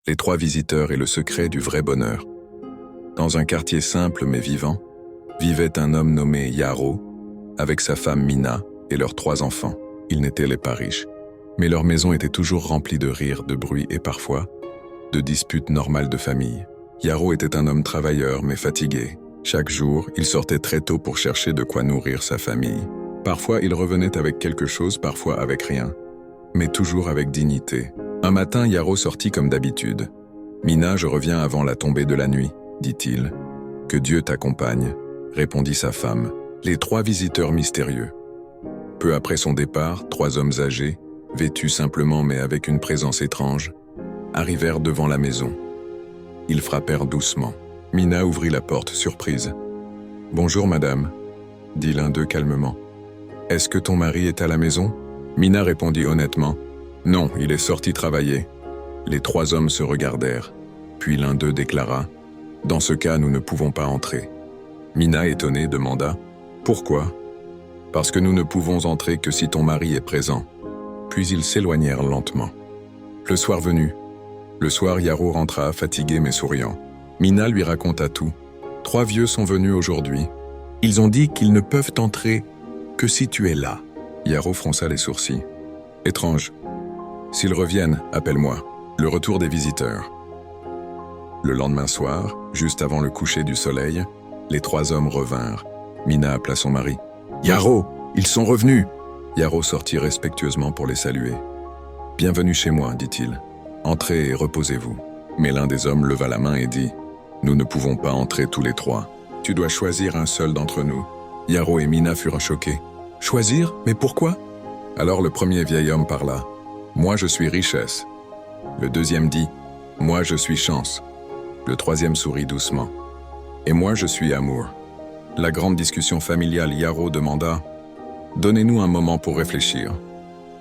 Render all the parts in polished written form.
Les trois visiteurs et le secret du vrai bonheur. Dans un quartier simple mais vivant, vivait un homme nommé Yaro, avec sa femme Mina et leurs 3 enfants. Ils n'étaient pas riches, mais leur maison était toujours remplie de rires, de bruit et parfois, de disputes normales de famille. Yaro était un homme travailleur mais fatigué. Chaque jour, il sortait très tôt pour chercher de quoi nourrir sa famille. Parfois, il revenait avec quelque chose, parfois avec rien, mais toujours avec dignité. Un matin, Yaro sortit comme d'habitude. « Mina, je reviens avant la tombée de la nuit, dit-il. « Que Dieu t'accompagne, répondit sa femme. Les 3 visiteurs mystérieux. Peu après son départ, 3 hommes âgés, vêtus simplement mais avec une présence étrange, arrivèrent devant la maison. Ils frappèrent doucement. Mina ouvrit la porte, surprise. « Bonjour, madame, » dit l'un d'eux calmement. « Est-ce que ton mari est à la maison ?» Mina répondit honnêtement. « Non, il est sorti travailler. » Les 3 hommes se regardèrent. Puis l'un d'eux déclara. « Dans ce cas, nous ne pouvons pas entrer. » Mina, étonnée, demanda. « Pourquoi ?»« Parce que nous ne pouvons entrer que si ton mari est présent. » Puis ils s'éloignèrent lentement. Le soir venu. Le soir, Yaro rentra, fatigué mais souriant. Mina lui raconta tout. « 3 vieux sont venus aujourd'hui. Ils ont dit qu'ils ne peuvent entrer que si tu es là. » Yaro fronça les sourcils. « Étrange. S'ils reviennent, appelle-moi. » Le retour des visiteurs. Le lendemain soir, juste avant le coucher du soleil, les 3 hommes revinrent. Mina appela son mari. « Yaro, ils sont revenus !» Yaro sortit respectueusement pour les saluer. « Bienvenue chez moi, dit-il. Entrez et reposez-vous. » Mais l'un des hommes leva la main et dit « Nous ne pouvons pas entrer tous les 3. Tu dois choisir un seul d'entre nous. » Yaro et Mina furent choqués. « Choisir? Mais pourquoi ?» Alors le premier vieil homme parla. « Moi je suis richesse. » Le deuxième dit « Moi je suis chance. » Le troisième sourit doucement. « Et moi je suis amour. » La grande discussion familiale, Yaro demanda « Donnez-nous un moment pour réfléchir. »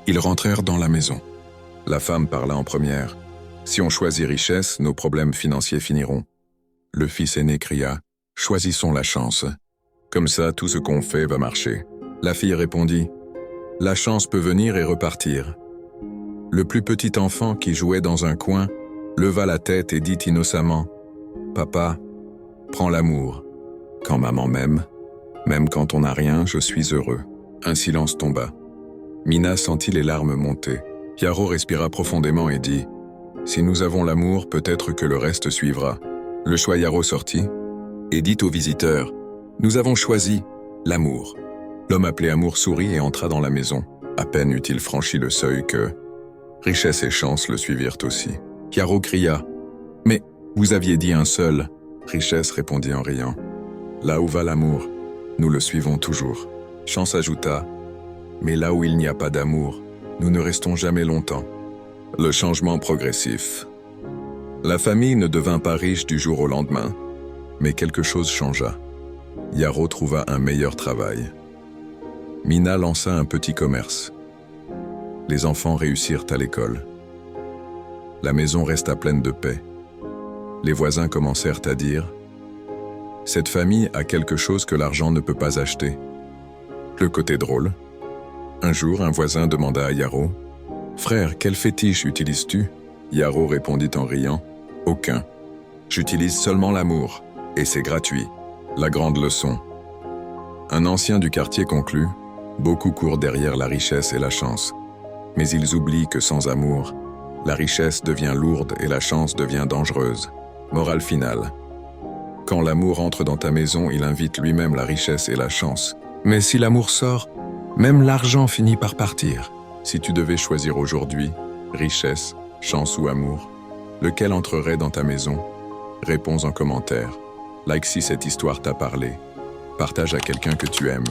Ils rentrèrent dans la maison. La femme parla en première. « Si on choisit richesse, nos problèmes financiers finiront. » Le fils aîné cria « Choisissons la chance. Comme ça, tout ce qu'on fait va marcher. » La fille répondit « La chance peut venir et repartir. » Le plus petit enfant qui jouait dans un coin leva la tête et dit innocemment « Papa, prends l'amour. Quand maman m'aime, même quand on n'a rien, je suis heureux. » Un silence tomba. Mina sentit les larmes monter. Yaro respira profondément et dit « Si nous avons l'amour, peut-être que le reste suivra. » Le choix Yaro sortit et dit aux visiteurs « Nous avons choisi l'amour. » L'homme appelé Amour sourit et entra dans la maison. À peine eut-il franchi le seuil que richesse et chance le suivirent aussi. Yaro cria « Mais vous aviez dit un seul. » Richesse répondit en riant « Là où va l'amour, nous le suivons toujours. » Chance ajouta « Mais là où il n'y a pas d'amour, nous ne restons jamais longtemps. » Le changement progressif. La famille ne devint pas riche du jour au lendemain, mais quelque chose changea. Yaro trouva un meilleur travail. Mina lança un petit commerce. Les enfants réussirent à l'école. La maison resta pleine de paix. Les voisins commencèrent à dire « Cette famille a quelque chose que l'argent ne peut pas acheter. » Le côté drôle. Un jour, un voisin demanda à Yaro « Frère, quel fétiche utilises-tu » Yaro répondit en riant « Aucun. J'utilise seulement l'amour, et c'est gratuit. » La grande leçon. Un ancien du quartier conclut « Beaucoup courent derrière la richesse et la chance. Mais ils oublient que sans amour, la richesse devient lourde et la chance devient dangereuse. » Morale finale. Quand l'amour entre dans ta maison, il invite lui-même la richesse et la chance. Mais si l'amour sort, même l'argent finit par partir. Si tu devais choisir aujourd'hui, richesse, chance ou amour, lequel entrerait dans ta maison? Réponds en commentaire. Like si cette histoire t'a parlé. Partage à quelqu'un que tu aimes.